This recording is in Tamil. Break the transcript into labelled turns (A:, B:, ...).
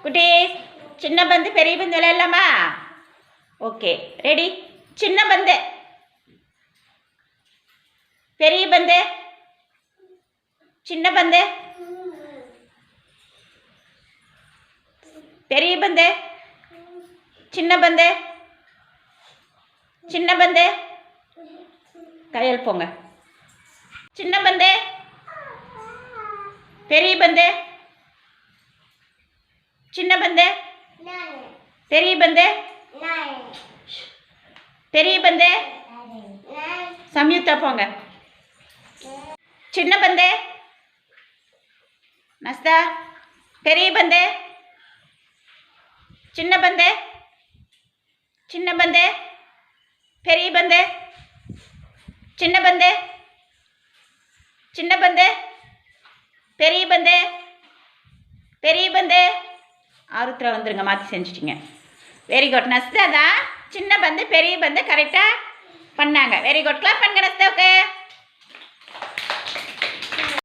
A: குட்டீஸ் சின்ன பந்து பெரிய பந்து விளையாடலாமா? Okay ready. சின்ன பந்து பெரிய பந்து சின்ன பந்து பெரிய பந்து சின்ன பந்து சின்ன பந்து கையில் போங்க. சின்ன பந்து பெரிய பந்து சின்ன பந்து பெரிய பந்து பெரிய பந்து சம்யுக்தா போங்க. சின்ன பந்து நஸ்தா பெரிய பந்து சின்ன பந்து சின்ன பந்து பெரிய பந்து சின்ன பந்து சின்ன பந்து பெரிய பந்து பெரிய பந்து. ஆருத்ரா வந்துருங்க, மாற்றி செஞ்சுட்டிங்க. வெரி குட் நஸ்தா தான் சின்ன பந்து பெரிய பந்து கரெக்டாக பண்ணாங்க. Very good. கிளாப் பண்ணுங்க நஸ்தாவுக்கு.